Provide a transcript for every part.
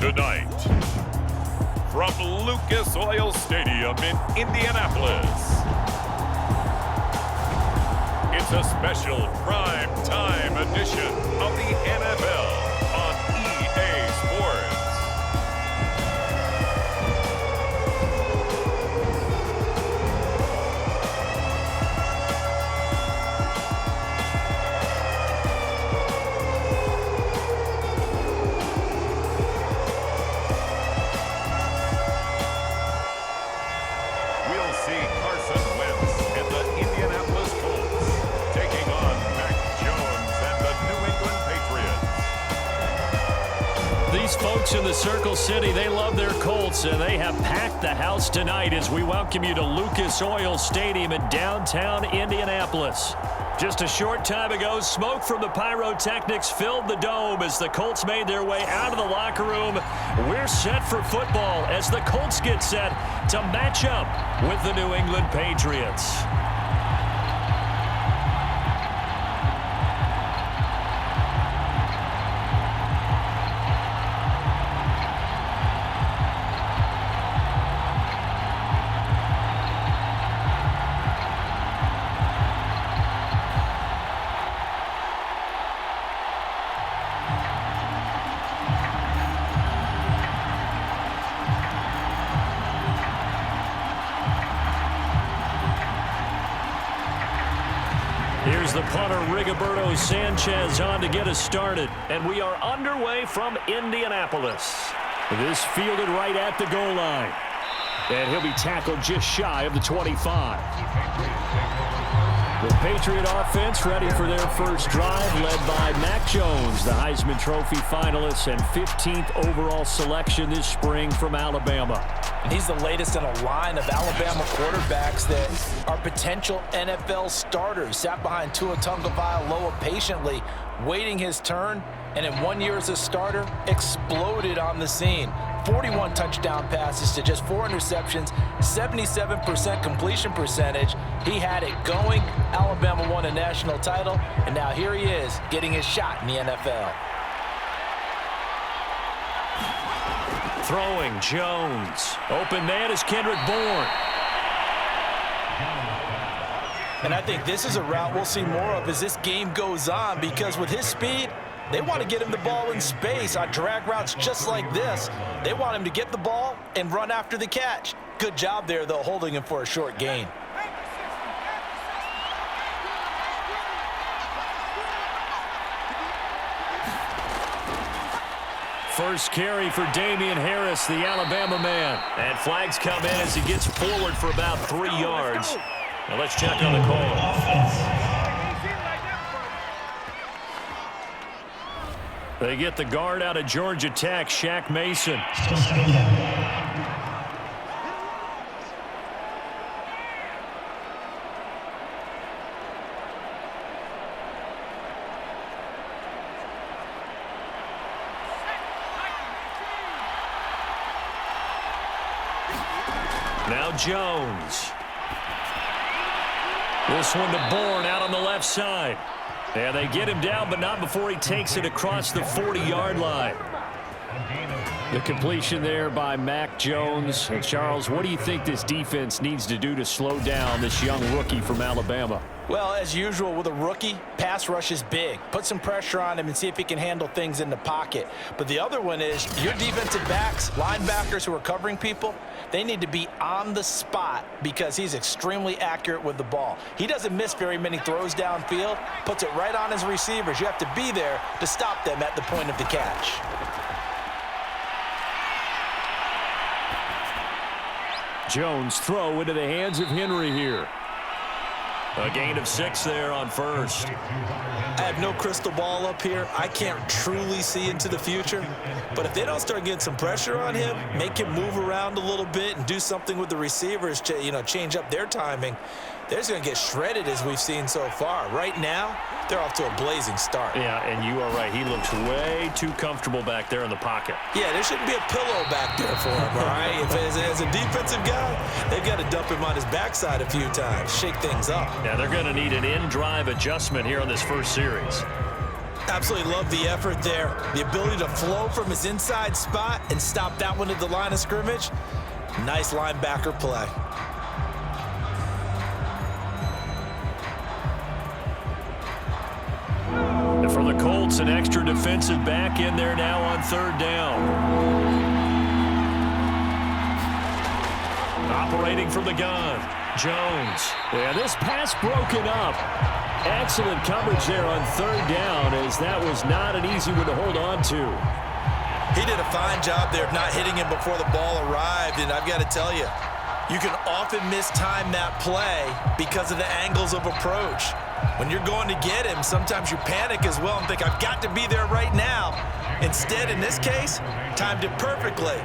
Tonight, from Lucas Oil Stadium in Indianapolis, it's a special prime time edition of the NFL on EA Sports. We'll see Carson, Wentz, and the Indianapolis Colts taking on Mac Jones and the New England Patriots. These folks in the Circle City, they love their Colts, and they have packed the house tonight as we welcome you to Lucas Oil Stadium in downtown Indianapolis. Just a short time ago, smoke from the pyrotechnics filled the dome as the Colts made their way out of the locker room. We're set for football as the Colts get set to match up with the New England Patriots. Here's the punter, Rigoberto Sanchez, on to get us started. And we are underway from Indianapolis. This fielded right at the goal line. And he'll be tackled just shy of the 25. The Patriot offense ready for their first drive, led by Mac Jones, the Heisman Trophy finalist and 15th overall selection this spring from Alabama. And he's the latest in a line of Alabama quarterbacks that are potential NFL starters. Sat behind Tua Tagovailoa patiently, waiting his turn, and in 1 year as a starter, exploded on the scene. 41 touchdown passes to just 4 interceptions, 77% completion percentage. He had it going. Alabama won a national title, and now here he is getting his shot in the NFL. Throwing, Jones. Open man is Kendrick Bourne. And I think this is a route we'll see more of as this game goes on, because with his speed, they want to get him the ball in space on drag routes just like this. They want him to get the ball and run after the catch. Good job there, though, holding him for a short gain. First carry for Damian Harris, the Alabama man. And flags come in as he gets forward for about 3 yards. Now let's check on the call. They get the guard out of Georgia Tech, Shaq Mason. Now Jones. This one to Bourne out on the left side. And they get him down, but not before he takes it across the 40-yard line. The completion there by Mac Jones. And Charles, what do you think this defense needs to do to slow down this young rookie from Alabama? Well, as usual with a rookie, pass rush is big. Put some pressure on him and see if he can handle things in the pocket. But the other one is your defensive backs, linebackers who are covering people, they need to be on the spot because he's extremely accurate with the ball. He doesn't miss very many throws downfield, puts it right on his receivers. You have to be there to stop them at the point of the catch. Jones throw into the hands of Henry here. A gain of 6 there on first. I have no crystal ball up here. I can't truly see into the future. But if they don't start getting some pressure on him, make him move around a little bit and do something with the receivers to, change up their timing, they're just going to get shredded as we've seen so far. Right now, they're off to a blazing start. Yeah, and you are right. He looks way too comfortable back there in the pocket. Yeah, there shouldn't be a pillow back there for him, all right? If as a defensive guy, they've got to dump him on his backside a few times, shake things up. Yeah, they're going to need an in-drive adjustment here on this first series. Absolutely love the effort there. The ability to flow from his inside spot and stop that one at the line of scrimmage. Nice linebacker play. And for the Colts, an extra defensive back in there now on third down. Operating from the gun, Jones. Yeah, this pass broken up. Excellent coverage there on third down, as that was not an easy one to hold on to. He did a fine job there of not hitting him before the ball arrived, and I've got to tell you, you can often mistime that play because of the angles of approach. When you're going to get him, sometimes you panic as well and think, I've got to be there right now. Instead, in this case, timed it perfectly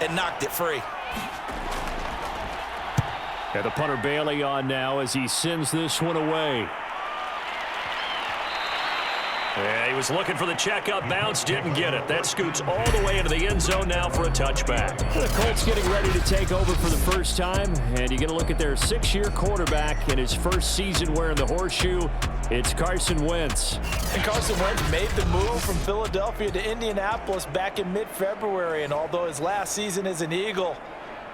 and knocked it free. And the punter Bailey on now as he sends this one away. Yeah, he was looking for the checkup bounce, didn't get it. That scoots all the way into the end zone now for a touchback. The Colts getting ready to take over for the first time, and you're going to look at their 6-year quarterback in his first season wearing the horseshoe. It's Carson Wentz. And Carson Wentz made the move from Philadelphia to Indianapolis back in mid-February, and although his last season as an Eagle,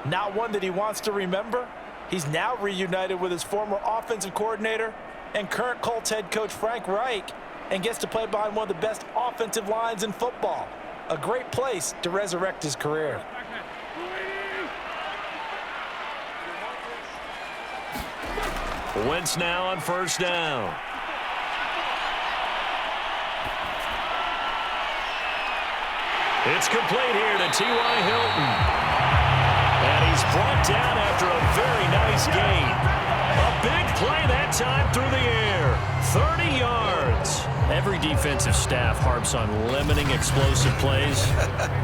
not one that he wants to remember, he's now reunited with his former offensive coordinator and current Colts head coach Frank Reich, and gets to play behind one of the best offensive lines in football. A great place to resurrect his career. Wentz now on first down. It's complete here to T.Y. Hilton. And he's brought down after a very nice gain. A big play that time through the air. 30 yards. Every defensive staff harps on limiting explosive plays.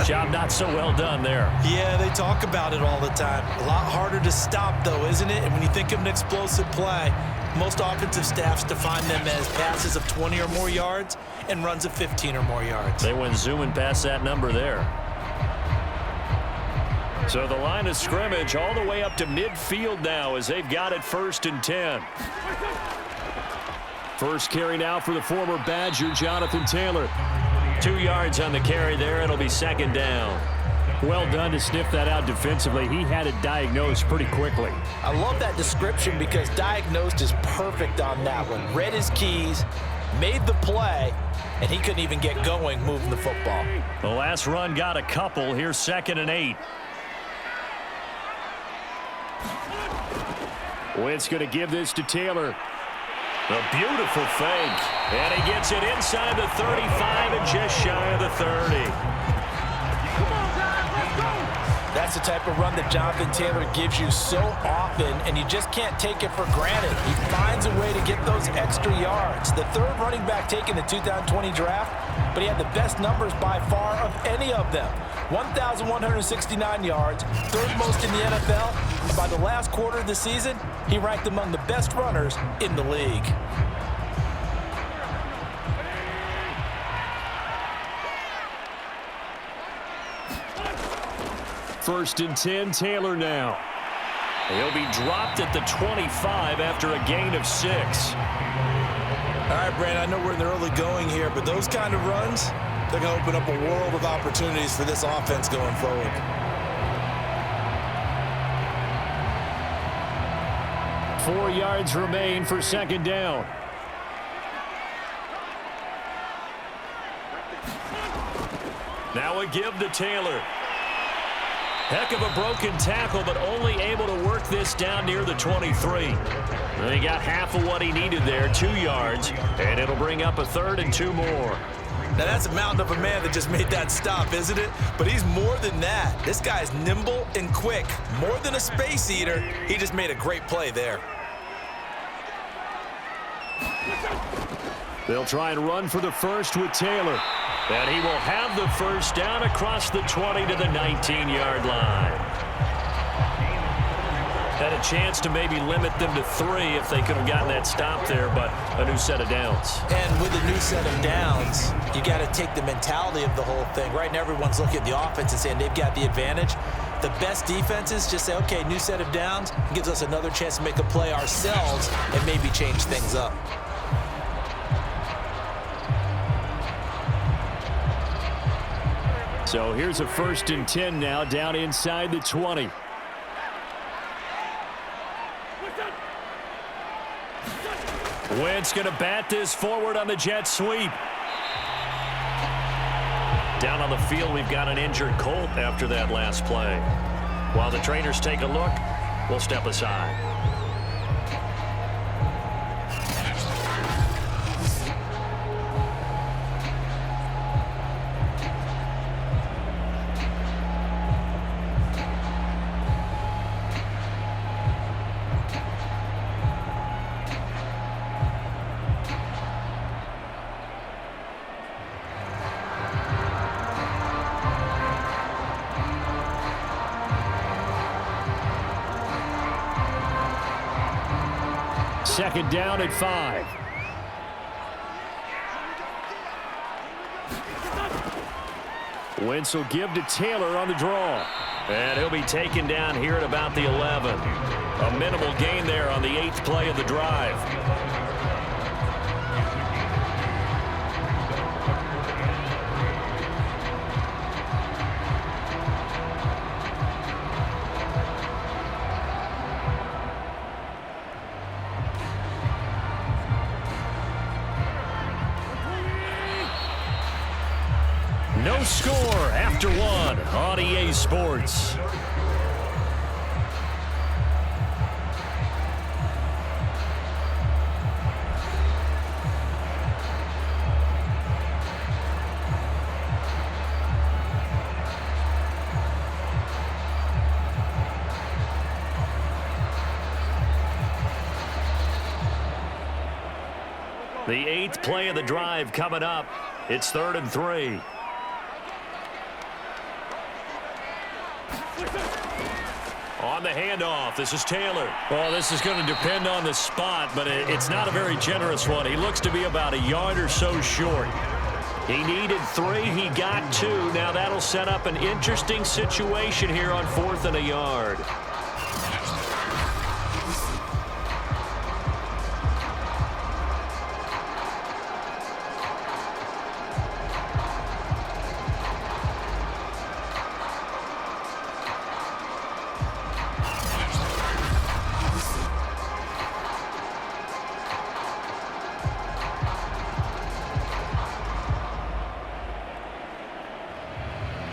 Job not so well done there. Yeah, they talk about it all the time. A lot harder to stop, though, isn't it? And when you think of an explosive play, most offensive staffs define them as passes of 20 or more yards and runs of 15 or more yards. They went zooming past that number there. So the line of scrimmage all the way up to midfield now as they've got it 1st and 10. First carry now for the former Badger, Jonathan Taylor. 2 yards on the carry there. It'll be second down. Well done to sniff that out defensively. He had it diagnosed pretty quickly. I love that description because diagnosed is perfect on that one. Read his keys, made the play, and he couldn't even get going moving the football. The last run got a couple. Here's 2nd and 8. Wentz going to give this to Taylor. A beautiful fake. And he gets it inside the 35 and just shy of the 30. That's the type of run that Jonathan Taylor gives you so often, and you just can't take it for granted. He finds a way to get those extra yards. The 3rd running back taken in the 2020 draft, but he had the best numbers by far of any of them. 1,169 yards, 3rd most in the NFL, and by the last quarter of the season, he ranked among the best runners in the league. First and 10, Taylor now. He'll be dropped at the 25 after a gain of 6. All right, Brandon, I know we're in the early going here, but those kind of runs, they're going to open up a world of opportunities for this offense going forward. Four yards remain for second down. Now a give to Taylor. Heck of a broken tackle, but only able to work this down near the 23. And he got half of what he needed there, 2 yards, and it'll bring up a 3rd and 2 more. Now, that's a mountain of a man that just made that stop, isn't it? But he's more than that. This guy's nimble and quick. More than a space eater, he just made a great play there. They'll try and run for the first with Taylor. And he will have the first down across the 20 to the 19-yard line. Had a chance to maybe limit them to 3 if they could have gotten that stop there, but a new set of downs. And with a new set of downs, you got to take the mentality of the whole thing. Right now, everyone's looking at the offense and saying they've got the advantage. The best defenses just say, okay, new set of downs, gives us another chance to make a play ourselves and maybe change things up. So here's a 1st and 10 now down inside the 20. Wentz going to bat this forward on the jet sweep. Down on the field, we've got an injured Colt after that last play. While the trainers take a look, we'll step aside. Second down at 5. Wentz will give to Taylor on the draw. And he'll be taken down here at about the 11. A minimal gain there on the 8th play of the drive. No score after 1 on EA Sports. The 8th play of the drive coming up. It's 3rd and 3. On the handoff, this is Taylor. Well, this is going to depend on the spot, but it's not a very generous one. He looks to be about a yard or so short. He needed 3. He got 2. Now that'll set up an interesting situation here on 4th and a yard.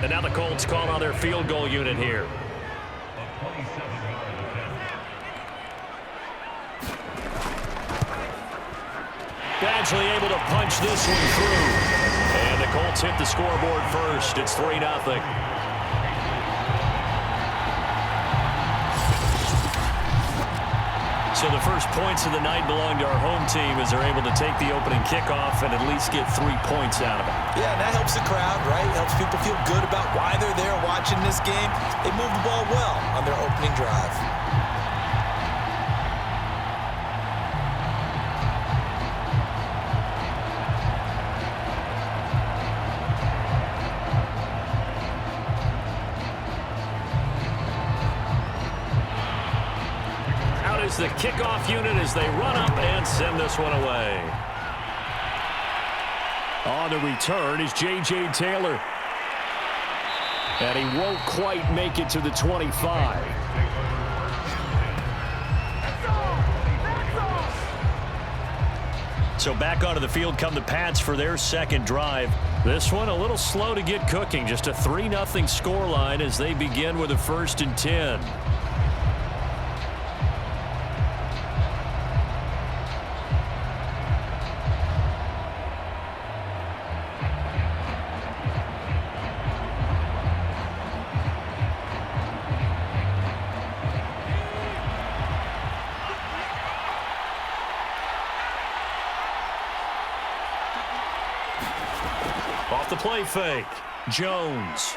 And now the Colts call on their field goal unit here. Badgley able to punch this one through. And the Colts hit the scoreboard first. It's 3-0. So the first points of the night belong to our home team as they're able to take the opening kickoff and at least get 3 points out of it. Yeah, and that helps the crowd, right? Helps people feel good about why they're there watching this game. They moved the ball well on their opening drive. The kickoff unit as they run up and send this one away. On the return is J.J. Taylor. And he won't quite make it to the 25. So back onto the field come the Pats for their second drive. This one a little slow to get cooking. Just a 3-0 scoreline as they begin with a 1st and 10. Off the play fake, Jones.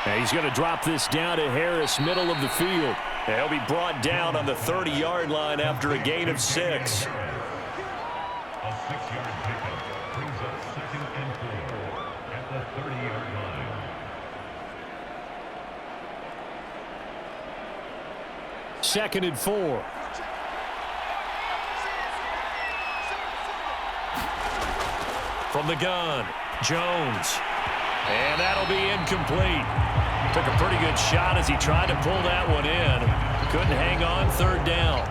And he's going to drop this down to Harris, middle of the field. And he'll be brought down on the 30-yard line after a gain of 6. A 6-yard pickup brings up 2nd and 4 at the 30-yard line. Second and 4. From the gun, Jones. And that'll be incomplete. Took a pretty good shot as he tried to pull that one in. Couldn't hang on. Third down.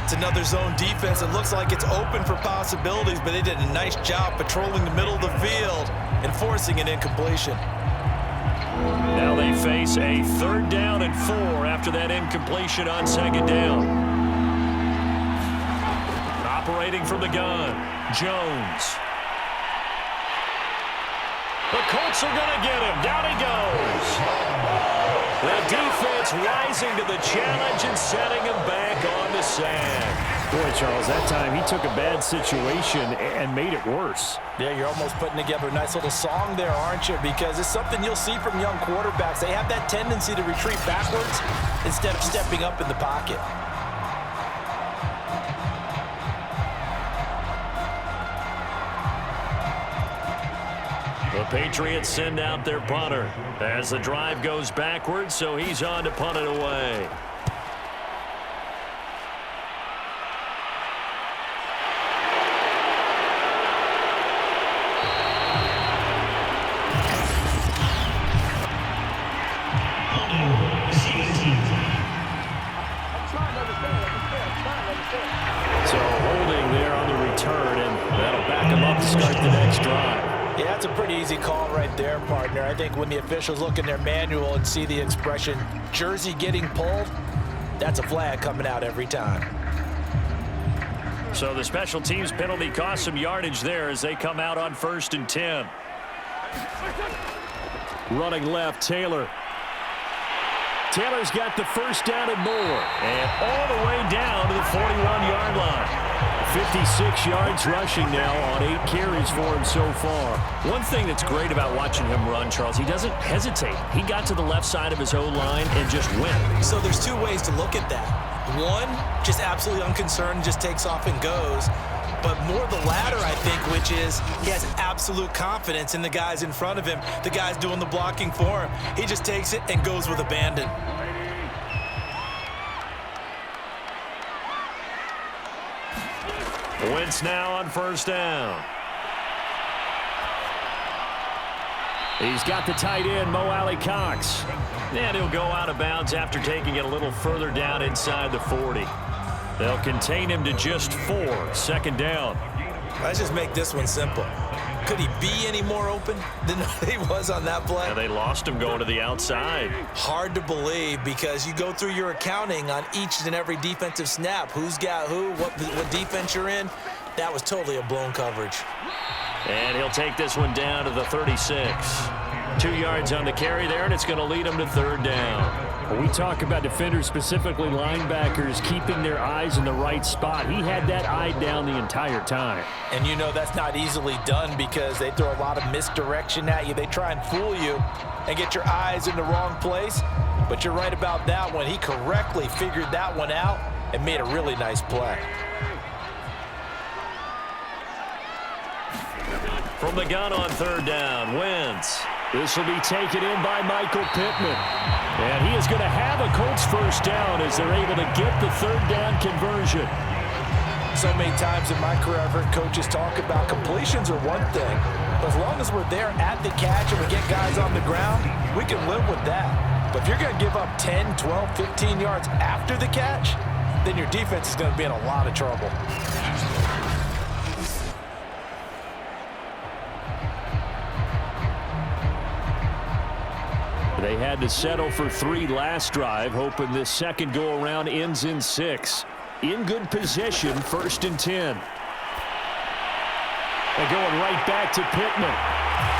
It's another zone defense. It looks like it's open for possibilities, but they did a nice job patrolling the middle of the field and forcing an incompletion. Now they face a 3rd down and 4 after that incompletion on 2nd down. Operating from the gun, Jones. The Colts are going to get him. Down he goes. The defense rising to the challenge and setting him back on the sand. Boy, Charles, that time he took a bad situation and made it worse. Yeah, you're almost putting together a nice little song there, aren't you? Because it's something you'll see from young quarterbacks. They have that tendency to retreat backwards instead of stepping up in the pocket. The Patriots send out their punter as the drive goes backwards, so he's on to punt it away. So holding there on the return, and that'll back him up to start the next drive. Yeah, that's a pretty easy call right there, partner. I think when the officials look in their manual and see the expression jersey getting pulled, that's a flag coming out every time. So the special teams penalty cost some yardage there as they come out on 1st and 10. Running left, Taylor. Taylor's got the 1st down and more. And all the way down to the 41-yard line. 56 yards rushing now on 8 carries for him so far. One thing that's great about watching him run, Charles, he doesn't hesitate. He got to the left side of his O-line and just went. So there's 2 ways to look at that. One, just absolutely unconcerned, just takes off and goes. But more the latter, I think, which is he has absolute confidence in the guys in front of him, the guys doing the blocking for him. He just takes it and goes with abandon. Wentz now on 1st down. He's got the tight end, Mo Alley-Cox. And he'll go out of bounds after taking it a little further down inside the 40. They'll contain him to just 4. 2nd down. Let's just make this one simple. Could he be any more open than he was on that play? Yeah, they lost him going to the outside. Hard to believe because you go through your accounting on each and every defensive snap. Who's got who, what defense you're in. That was totally a blown coverage. And he'll take this one down to the 36. 2 yards on the carry there, and it's going to lead him to 3rd down. When we talk about defenders, specifically linebackers, keeping their eyes in the right spot, he had that eye down the entire time. And you know that's not easily done because they throw a lot of misdirection at you. They try and fool you and get your eyes in the wrong place. But you're right about that one. He correctly figured that one out and made a really nice play. From the gun on 3rd down, Wentz. This will be taken in by Michael Pittman. And he is going to have a Colts 1st down as they're able to get the 3rd down conversion. So many times in my career I've heard coaches talk about completions are one thing. But as long as we're there at the catch and we get guys on the ground, we can live with that. But if you're going to give up 10, 12, 15 yards after the catch, then your defense is going to be in a lot of trouble. They had to settle for 3 last drive, hoping this second go-around ends in 6. In good position, 1st and 10. They're going right back to Pittman.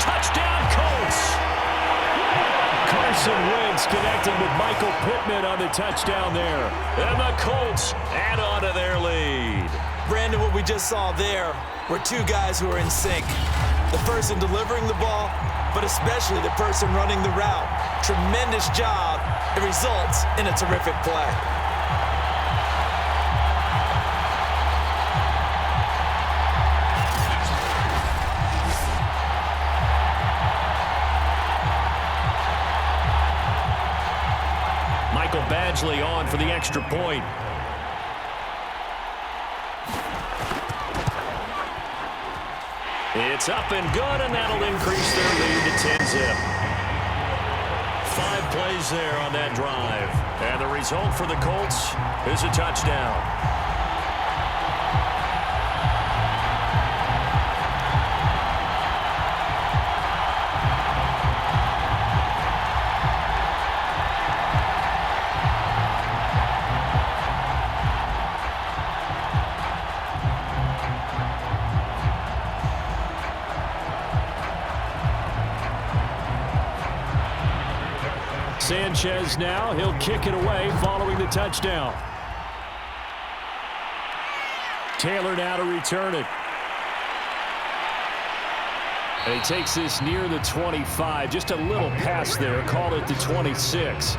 Touchdown, Colts! Carson Wentz connecting with Michael Pittman on the touchdown there. And the Colts add on to their lead. Brandon, what we just saw there were 2 guys who are in sync. The person delivering the ball, but especially the person running the route. Tremendous job. It results in a terrific play. Michael Badgley on for the extra point. It's up and good, and that'll increase their lead to 10-zip. 5 plays there on that drive. And the result for the Colts is a touchdown. Sanchez now, he'll kick it away following the touchdown. Taylor now to return it. And he takes this near the 25. Just a little pass there. Call it the 26.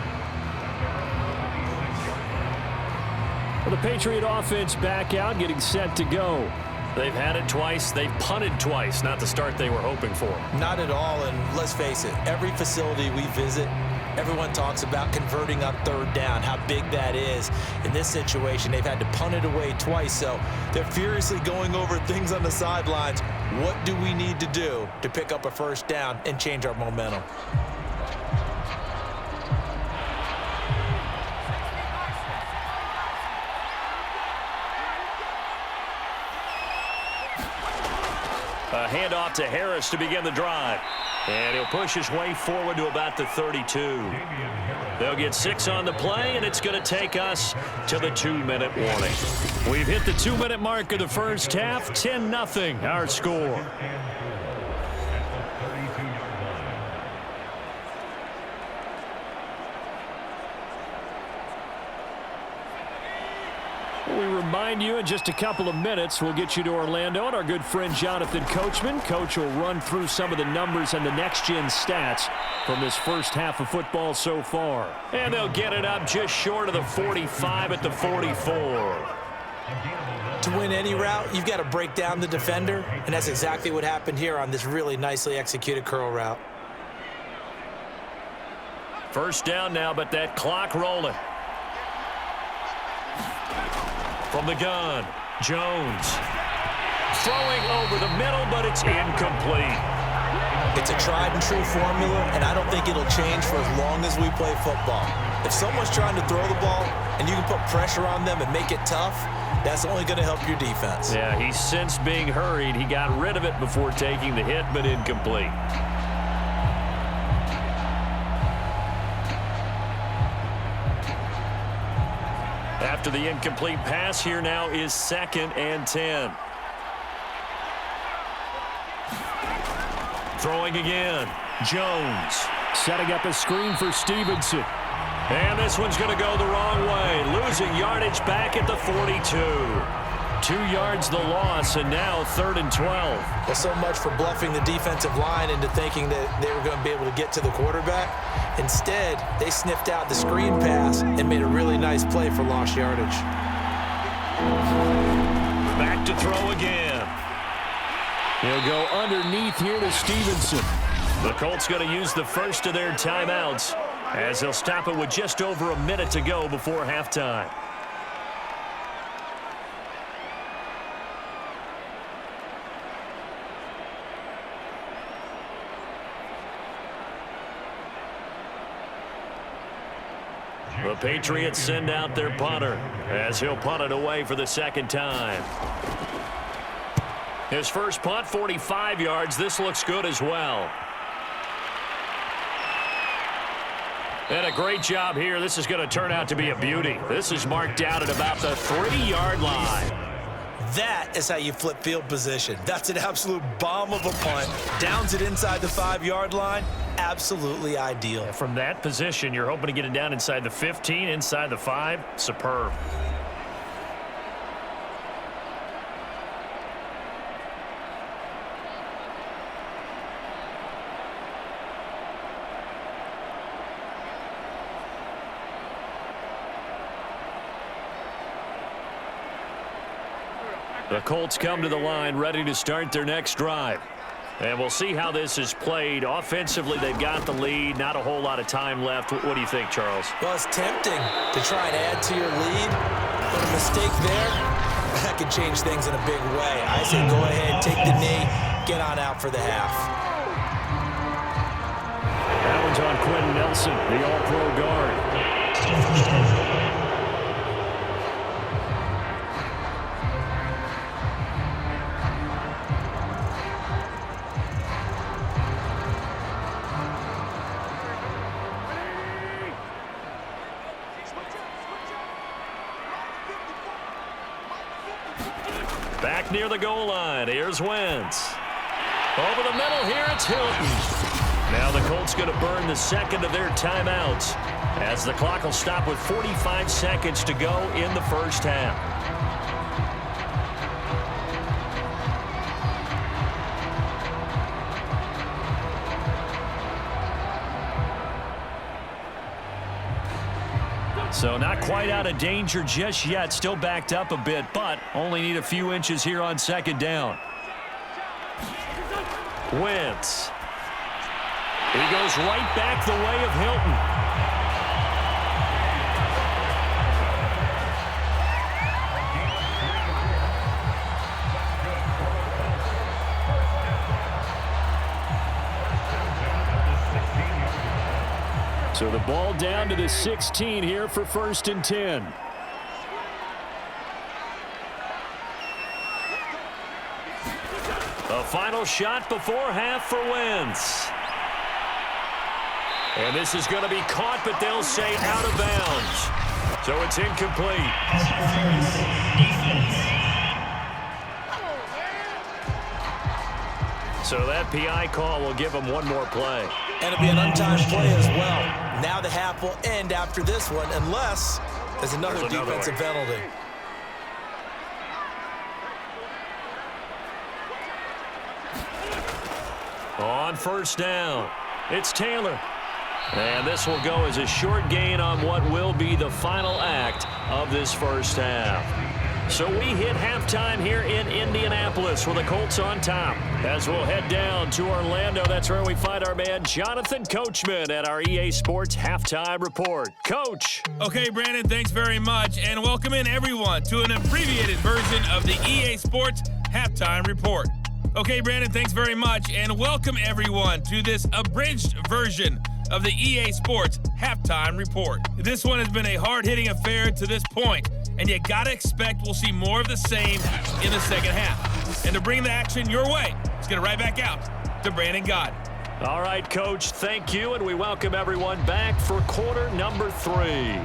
Well, the Patriot offense back out, getting set to go. They've had it twice. They've punted twice. Not the start they were hoping for. Not at all, and let's face it, every facility we visit, everyone talks about converting on third down, how big that is. In this situation, they've had to punt it away twice, so they're furiously going over things on the sidelines. What do we need to do to pick up a first down and change our momentum? A handoff to Harris to begin the drive. And he'll push his way forward to about the 32. They'll get 6 on the play, and it's going to take us to the 2-minute warning. We've hit the 2-minute mark of the first half. 10-0 our score. We remind you in just a couple of minutes, we'll get you to Orlando and our good friend Jonathan Coachman. Coach will run through some of the numbers and the next-gen stats from this first half of football so far. And they'll get it up just short of the 45 at the 44. To win any route, you've got to break down the defender, and that's exactly what happened here on this really nicely executed curl route. First down now, but that clock rolling. From the gun, Jones. Throwing over the middle, but it's incomplete. It's a tried-and-true formula, and I don't think it'll change for as long as we play football. If someone's trying to throw the ball and you can put pressure on them and make it tough, that's only going to help your defense. Yeah, he sensed being hurried. He got rid of it before taking the hit, but incomplete. After the incomplete pass, here now is 2nd and 10. Throwing again. Jones. Setting up a screen for Stevenson. And this one's going to go the wrong way. Losing yardage back at the 42. 2 yards the loss, and now 3rd and 12. Well, so much for bluffing the defensive line into thinking that they were going to be able to get to the quarterback. Instead, they sniffed out the screen pass and made a really nice play for lost yardage. Back to throw again. He'll go underneath here to Stevenson. The Colts going to use the first of their timeouts as they'll stop it with just over a minute to go before halftime. The Patriots send out their punter as he'll punt it away for the 2nd time. His first punt, 45 yards. This looks good as well. And a great job here. This is going to turn out to be a beauty. This is marked out at about the 3-yard line. That is how you flip field position. That's an absolute bomb of a punt. Downs it inside the 5-yard line. Absolutely ideal. From that position, you're hoping to get it down inside the 15, inside the 5. Superb. The Colts come to the line ready to start their next drive. And we'll see how this is played. Offensively, they've got the lead. Not a whole lot of time left. What do you think, Charles? Well, it's tempting to try and add to your lead, but a mistake there, that could change things in a big way. I say go ahead, take the knee, get on out for the half. That one's on Quentin Nelson, the all-pro guard. Back near the goal line. Here's Wentz. Over the middle here, it's Hilton. Now the Colts going to burn the second of their timeouts as the clock will stop with 45 seconds to go in the first half. So not quite out of danger just yet. Still backed up a bit, but only need a few inches here on second down. Wentz. He goes right back the way of Hilton. So the ball down to the 16 here for 1st and 10. The final shot before half for Wentz. And this is going to be caught, but they'll say out of bounds. So it's incomplete. So that PI call will give him one more play. And it'll be an untimed play as well. Now the half will end after this one, unless there's another defensive penalty. On first down, it's Taylor. And this will go as a short gain on what will be the final act of this first half. So we hit halftime here in Indianapolis with the Colts on top. As we'll head down to Orlando, that's where we find our man Jonathan Coachman at our EA Sports Halftime Report. Coach. Okay, Brandon, thanks very much. And welcome in, everyone, to an abbreviated version of the EA Sports Halftime Report. Okay, Brandon, thanks very much. And welcome, everyone, to this abridged version of the EA Sports Halftime Report. This one has been a hard-hitting affair to this point, and you gotta expect we'll see more of the same in the second half. And to bring the action your way, let's get it right back out to Brandon Gott. All right, Coach, thank you, and we welcome everyone back for quarter number 3.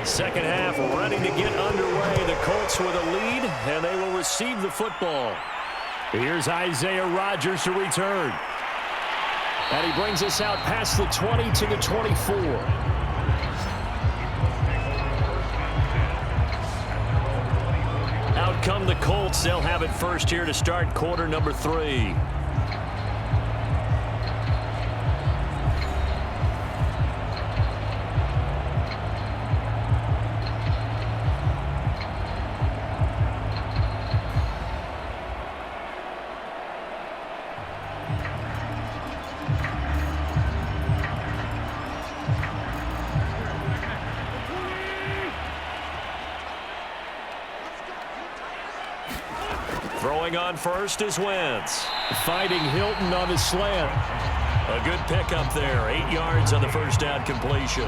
Second half ready to get underway. The Colts with a lead, and they will receive the football. Here's Isaiah Rodgers to return. And he brings us out past the 20 to the 24. Out come the Colts. They'll have it first here to start quarter number 3. Throwing on first is Wentz. Fighting Hilton on the slant. A good pickup there. 8 yards on the first down completion.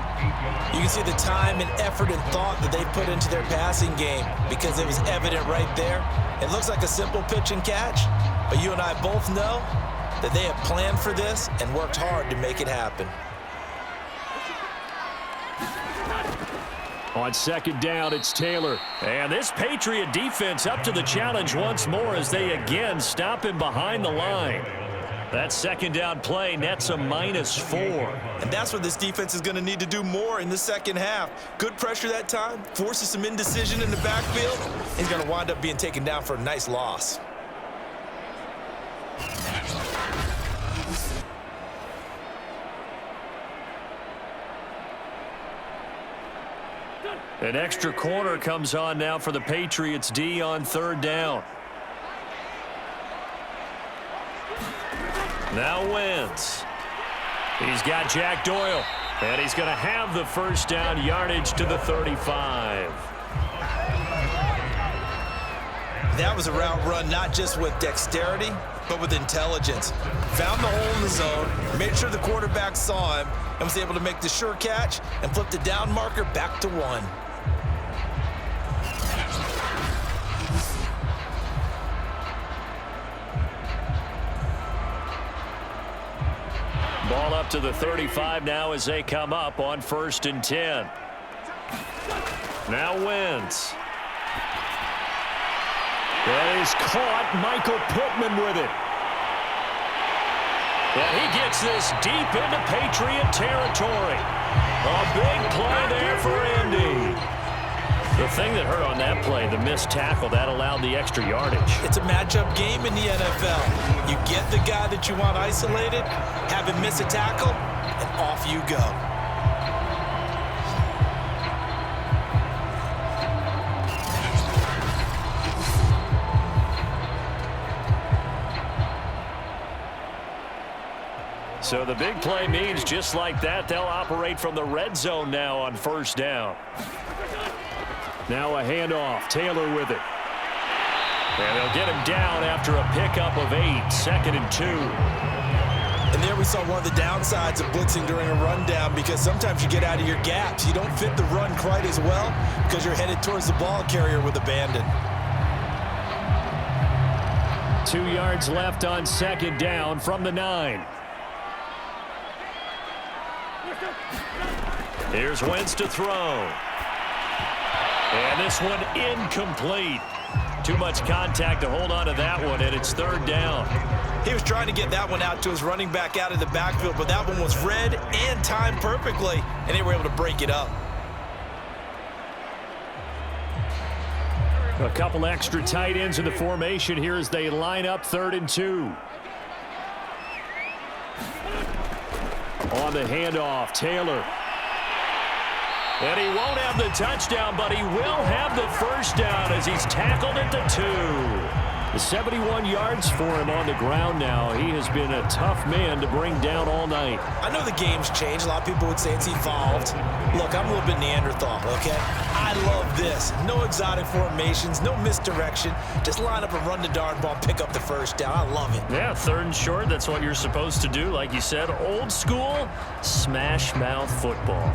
You can see the time and effort and thought that they put into their passing game because it was evident right there. It looks like a simple pitch and catch, but you and I both know that they have planned for this and worked hard to make it happen. On second down, it's Taylor. And this Patriot defense up to the challenge once more as they again stop him behind the line. That second down play nets a -4. And that's what this defense is going to need to do more in the second half. Good pressure that time, forces some indecision in the backfield. He's going to wind up being taken down for a nice loss. An extra corner comes on now for the Patriots D on third down. Now Wentz. He's got Jack Doyle. And he's going to have the first down, yardage to the 35. That was a route run not just with dexterity, but with intelligence. Found the hole in the zone, made sure the quarterback saw him, and was able to make the sure catch and flip the down marker back to 1. Ball up to the 35 now as they come up on 1st and 10. Now Wentz. That is caught. Michael Pittman with it. And he gets this deep into Patriot territory. A big play there for Indy. The thing that hurt on that play, the missed tackle, that allowed the extra yardage. It's a matchup game in the NFL. You get the guy that you want isolated, have him miss a tackle, and off you go. So the big play means just like that, they'll operate from the red zone now on 1st down. Now a handoff. Taylor with it. And they'll get him down after a pickup of 8, 2nd and 2. And there we saw one of the downsides of blitzing during a rundown, because sometimes you get out of your gaps. You don't fit the run quite as well because you're headed towards the ball carrier with abandon. 2 yards left on 2nd down from the 9. Here's Wentz to throw. And this one incomplete. Too much contact to hold on to that one, and it's 3rd down. He was trying to get that one out to his running back out of the backfield, but that one was read and timed perfectly, and they were able to break it up. A couple extra tight ends in the formation here as they line up 3rd and 2. On the handoff, Taylor. And he won't have the touchdown, but he will have the first down as he's tackled at the 2. The 71 yards for him on the ground now. He has been a tough man to bring down all night. I know the game's changed. A lot of people would say it's evolved. Look, I'm a little bit Neanderthal, okay? I love this. No exotic formations, no misdirection. Just line up and run the darn ball, pick up the first down. I love it. Yeah, 3rd and short, that's what you're supposed to do. Like you said, old school, smash mouth football.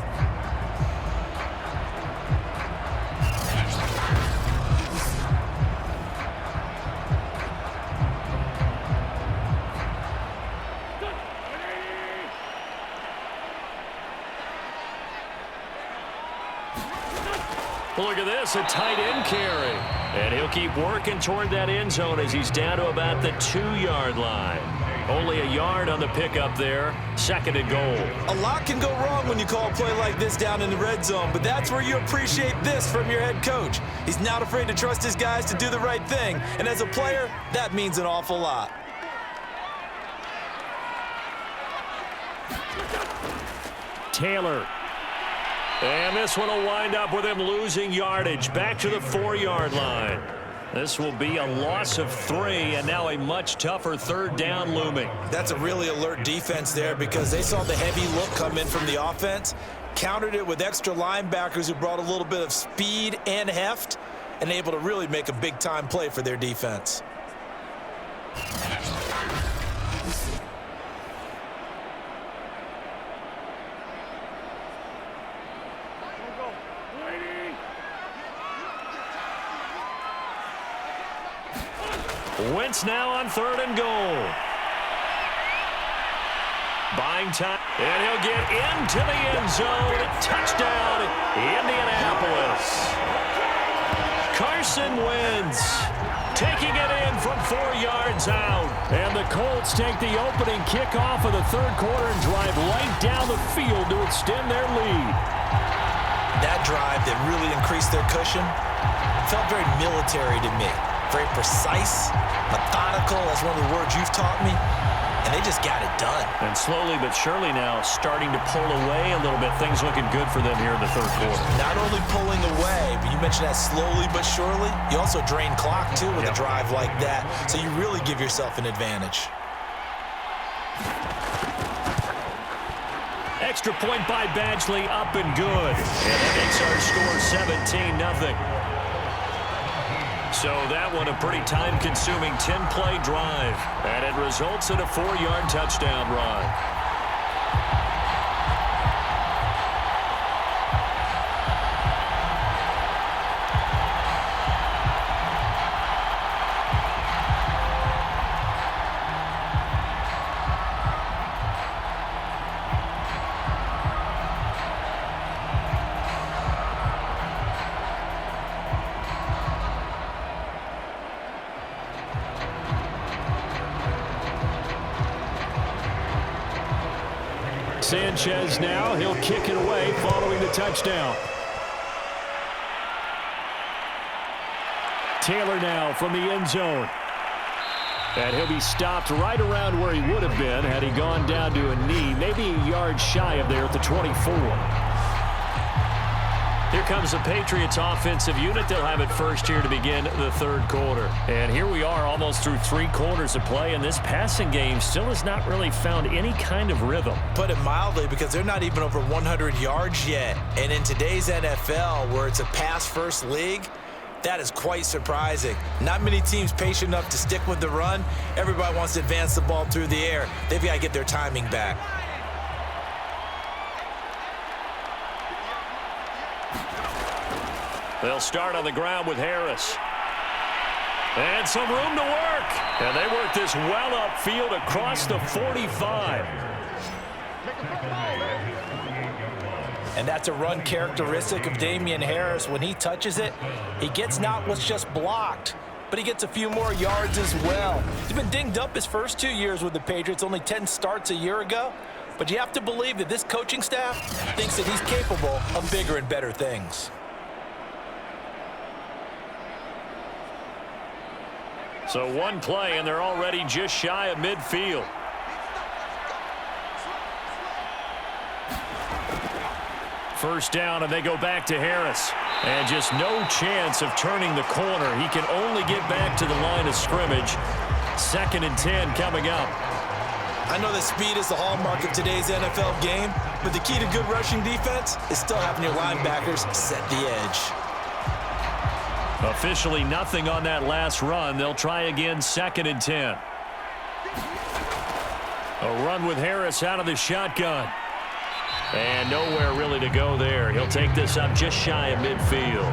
Look at this, a tight end carry. And he'll keep working toward that end zone as he's down to about the 2-yard line. Only a yard on the pickup there, 2nd and goal. A lot can go wrong when you call a play like this down in the red zone, but that's where you appreciate this from your head coach. He's not afraid to trust his guys to do the right thing, and as a player, that means an awful lot. Taylor. And this one will wind up with him losing yardage back to the 4-yard line. This will be a loss of 3, and now a much tougher 3rd down looming. That's a really alert defense there because they saw the heavy look come in from the offense, countered it with extra linebackers who brought a little bit of speed and heft, and able to really make a big-time play for their defense. Wentz now on 3rd and goal. Buying time, and he'll get into the end zone. Touchdown, Indianapolis. Carson Wentz taking it in from 4 yards out. And the Colts take the opening kickoff of the third quarter and drive right down the field to extend their lead. That drive that really increased their cushion felt very military to me. Very precise, methodical. That's one of the words you've taught me. And they just got it done. And slowly but surely now starting to pull away a little bit. Things looking good for them here in the third quarter. Not only pulling away, but you mentioned that slowly but surely. You also drain clock, too, with a drive like that. So you really give yourself an advantage. Extra point by Badgley, up and good. And that makes our score 17-0. So that one a pretty time-consuming 10-play drive. And it results in a 4-yard touchdown run. Sanchez now, he'll kick it away following the touchdown. Taylor now from the end zone. And he'll be stopped right around where he would have been had he gone down to a knee, maybe a yard shy of there at the 24. Here comes the Patriots offensive unit. They'll have it first here to begin the third quarter. And here we are almost through 3 quarters of play, and this passing game still has not really found any kind of rhythm. Put it mildly, because they're not even over 100 yards yet. And in today's NFL, where it's a pass-first league, that is quite surprising. Not many teams patient enough to stick with the run. Everybody wants to advance the ball through the air. They've got to get their timing back. They'll start on the ground with Harris. And some room to work. And they work this well upfield across the 45. And that's a run characteristic of Damian Harris. When he touches it, he gets not what's just blocked, but he gets a few more yards as well. He's been dinged up his first 2 years with the Patriots, only 10 starts a year ago. But you have to believe that this coaching staff thinks that he's capable of bigger and better things. So one play, and they're already just shy of midfield. First down, and they go back to Harris. And just no chance of turning the corner. He can only get back to the line of scrimmage. 2nd and 10 coming up. I know that speed is the hallmark of today's NFL game, but the key to good rushing defense is still having your linebackers set the edge. Officially nothing on that last run. They'll try again, 2nd and 10. A run with Harris out of the shotgun. And nowhere really to go there. He'll take this up just shy of midfield.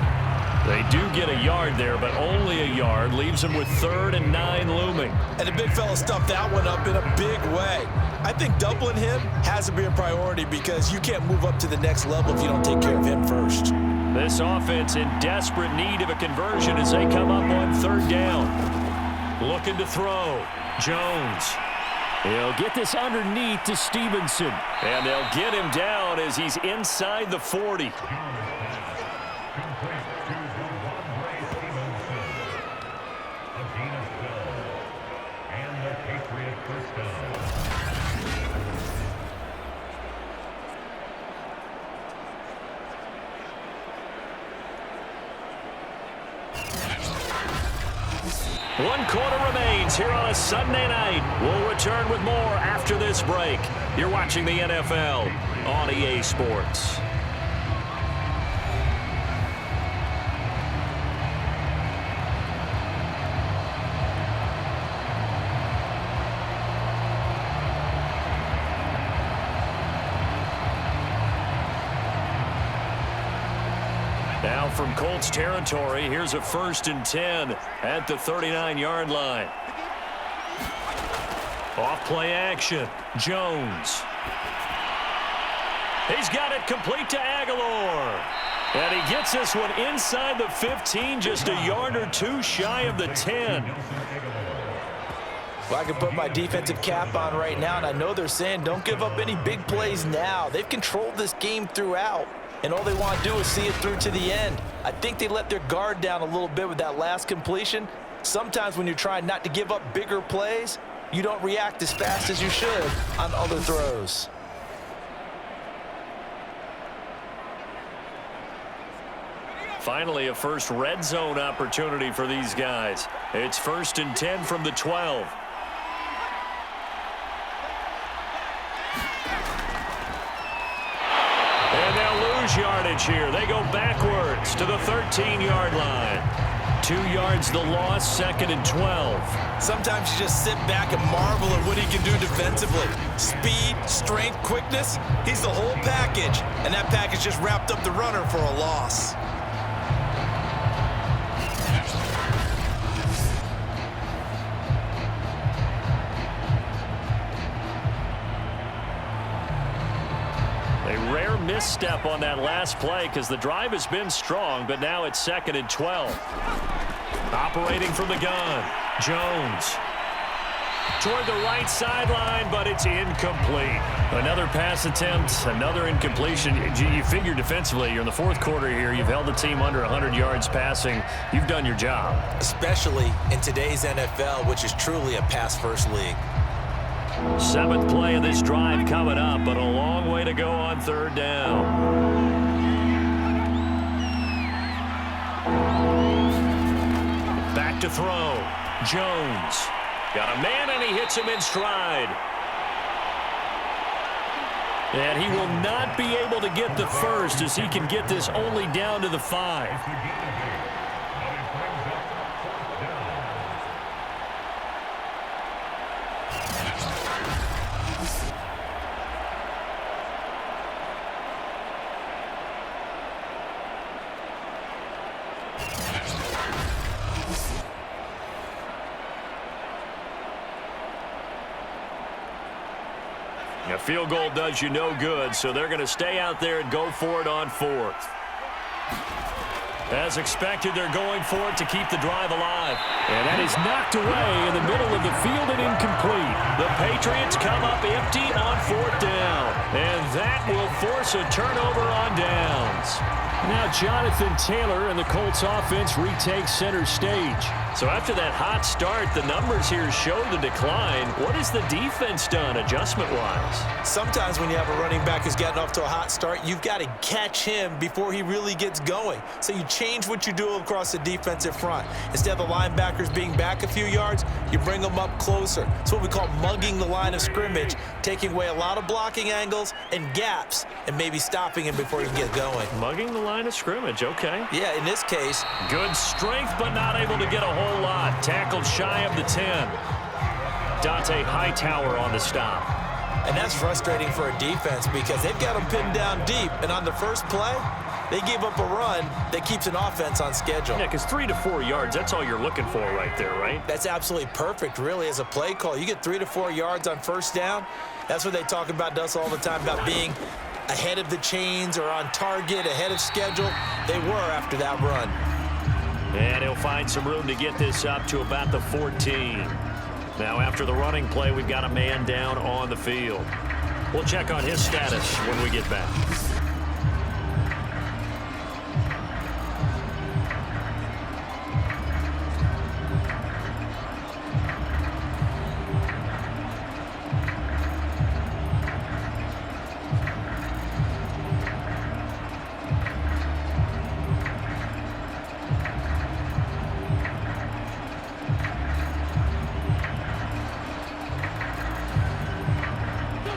They do get a yard there, but only a yard. Leaves them with 3rd and 9 looming. And the big fella stuffed that one up in a big way. I think doubling him has to be a priority, because you can't move up to the next level if you don't take care of him first. This offense in desperate need of a conversion as they come up on 3rd down. Looking to throw. Jones. He'll get this underneath to Stevenson. And they'll get him down as he's inside the 40. One quarter remains here on a Sunday night. We'll return with more after this break. You're watching the NFL on EA Sports. Now from Colts territory, here's a 1st and 10 at the 39-yard line. Off play action. Jones. He's got it complete to Aguilar. And he gets this one inside the 15, just a yard or two shy of the 10. Well, I can put my defensive cap on right now, and I know they're saying don't give up any big plays now. They've controlled this game throughout, and all they want to do is see it through to the end. I think they let their guard down a little bit with that last completion. Sometimes when you're trying not to give up bigger plays, you don't react as fast as you should on other throws. Finally, a first red zone opportunity for these guys. It's 1st and 10 from the 12. And they'll lose yardage here. They go backwards to the 13-yard line. 2 yards the loss, 2nd and 12. Sometimes you just sit back and marvel at what he can do defensively. Speed, strength, quickness, he's the whole package. And that package just wrapped up the runner for a loss. Misstep on that last play because the drive has been strong, but now it's 2nd and 12. Operating from the gun, Jones. Toward the right sideline, but it's incomplete. Another pass attempt, another incompletion. You figure defensively, you're in the 4th quarter here. You've held the team under 100 yards passing. You've done your job. Especially in today's NFL, which is truly a pass-first league. 7th play of this drive coming up, but a long way to go on 3rd down. Back to throw. Jones. Got a man, and he hits him in stride. And he will not be able to get the first as he can get this only down to the 5. A field goal does you no good, so they're going to stay out there and go for it on 4th. As expected, they're going for it to keep the drive alive. And that is knocked away in the middle of the field and incomplete. The Patriots come up empty on 4th down. And that will force a turnover on downs. Now Jonathan Taylor and the Colts offense retake center stage. So after that hot start, the numbers here show the decline. What has the defense done adjustment-wise? Sometimes when you have a running back who's getting off to a hot start, you've got to catch him before he really gets going. So you change what you do across the defensive front. Instead of the linebackers being back a few yards, you bring them up closer. It's what we call mugging the line of scrimmage, taking away a lot of blocking angles and gaps and maybe stopping him before he can get going. Mugging the line of scrimmage, okay. Yeah, in this case. Good strength, but not able to get a whole lot. Tackled shy of the 10. Dante Hightower on the stop. And that's frustrating for a defense because they've got them pinned down deep. And on the first play, they gave up a run that keeps an offense on schedule. Yeah, because 3 to 4 yards, that's all you're looking for right there, right? That's absolutely perfect, really, as a play call. You get 3 to 4 yards on 1st down. That's what they talk about us all the time, about being ahead of the chains or on target, ahead of schedule. They were after that run. And he'll find some room to get this up to about the 14. Now, after the running play, we've got a man down on the field. We'll check on his status when we get back.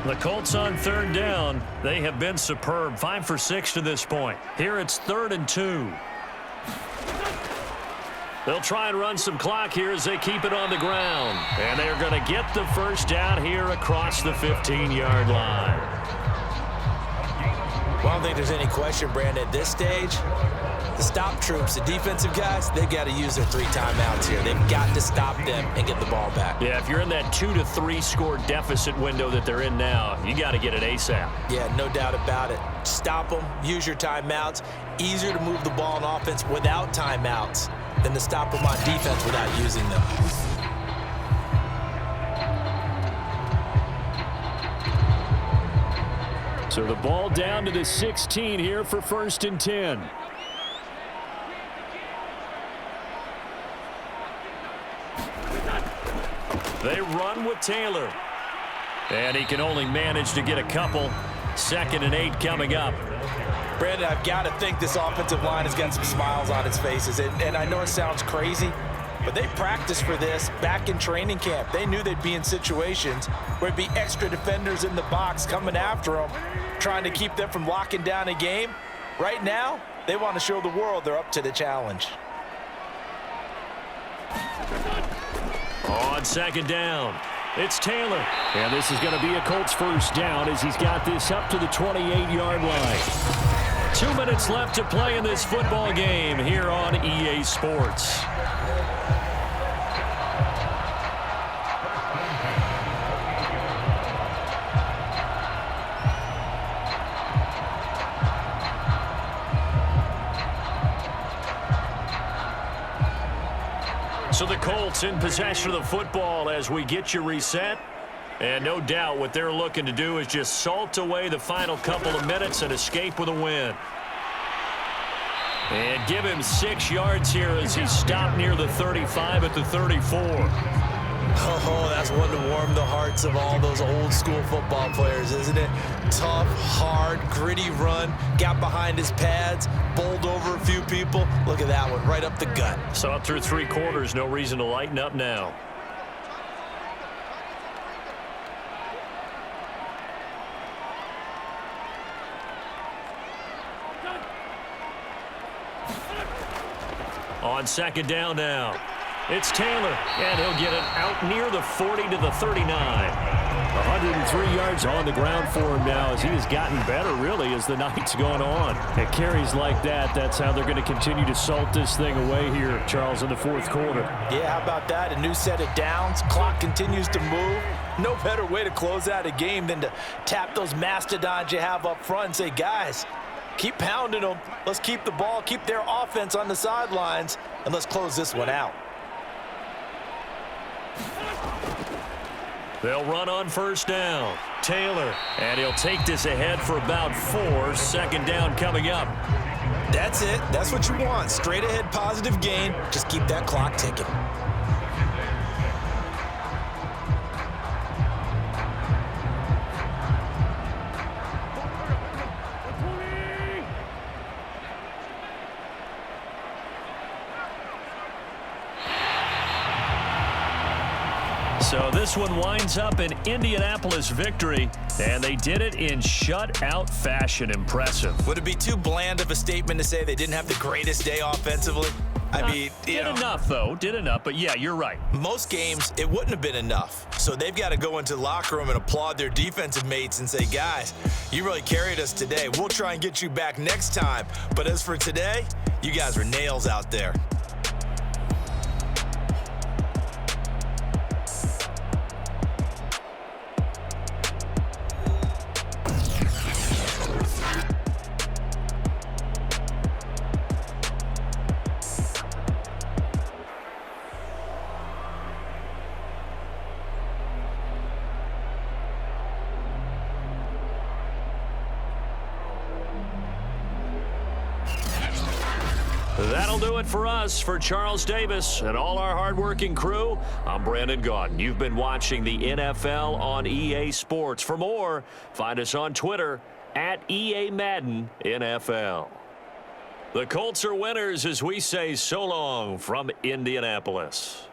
The Colts on 3rd down. They have been superb. 5 for 6 to this point. Here it's 3rd and 2. They'll try and run some clock here as they keep it on the ground. And they're going to get the first down here across the 15-yard line. Well, I don't think there's any question, Brandon, at this stage, The stop troops, the defensive guys, they got to use their 3 timeouts here. They've got to stop them and get the ball back. Yeah, if you're in that 2 to 3 score deficit window that they're in now, you got to get it ASAP. Yeah, no doubt about it. Stop them, use your timeouts. Easier to move the ball on offense without timeouts than to stop them on defense without using them. So the ball down to the 16 here for 1st and 10. They run with Taylor. And he can only manage to get a couple. 2nd and 8 coming up. Brandon, I've got to think this offensive line has got some smiles on its faces. And I know it sounds crazy, but they practiced for this back in training camp. They knew they'd be in situations where there'd be extra defenders in the box coming after them, trying to keep them from locking down a game. Right now, they want to show the world they're up to the challenge. On 2nd down, it's Taylor. And this is going to be a Colts 1st down as he's got this up to the 28-yard line. 2 minutes left to play in this football game here on EA Sports. So the Colts in possession of the football as we get you reset. And no doubt what they're looking to do is just salt away the final couple of minutes and escape with a win. And give him 6 yards here as he stopped near the 35 at the 34. Oh, that's one to warm the hearts of all those old school football players, isn't it? Tough, hard, gritty run, got behind his pads, bowled over a few people. Look at that one, right up the gut. So up through 3 quarters, no reason to lighten up now. On 2nd down now, it's Taylor, and he'll get it out near the 40 to the 39. 103 yards on the ground for him now as he has gotten better, really, as the night's gone on. At carries like that, that's how they're going to continue to salt this thing away here, Charles, in the 4th quarter. Yeah, how about that? A new set of downs. Clock continues to move. No better way to close out a game than to tap those mastodons you have up front and say, guys, keep pounding them. Let's keep the ball, keep their offense on the sidelines, and let's close this one out. They'll run on 1st down. Taylor, and he'll take this ahead for about 4. 2nd down coming up. That's it. That's what you want. Straight ahead positive gain. Just keep that clock ticking. So this one winds up an Indianapolis victory, and they did it in shutout fashion. Impressive. Would it be too bland of a statement to say they didn't have the greatest day offensively? I mean, did enough, though. Did enough, but yeah, you're right. Most games, it wouldn't have been enough. So they've got to go into the locker room and applaud their defensive mates and say, guys, you really carried us today. We'll try and get you back next time. But as for today, you guys were nails out there. That'll do it for us. For Charles Davis and all our hardworking crew, I'm Brandon Gaudin. You've been watching the NFL on EA Sports. For more, find us on Twitter at EA Madden NFL. The Colts are winners as we say so long from Indianapolis.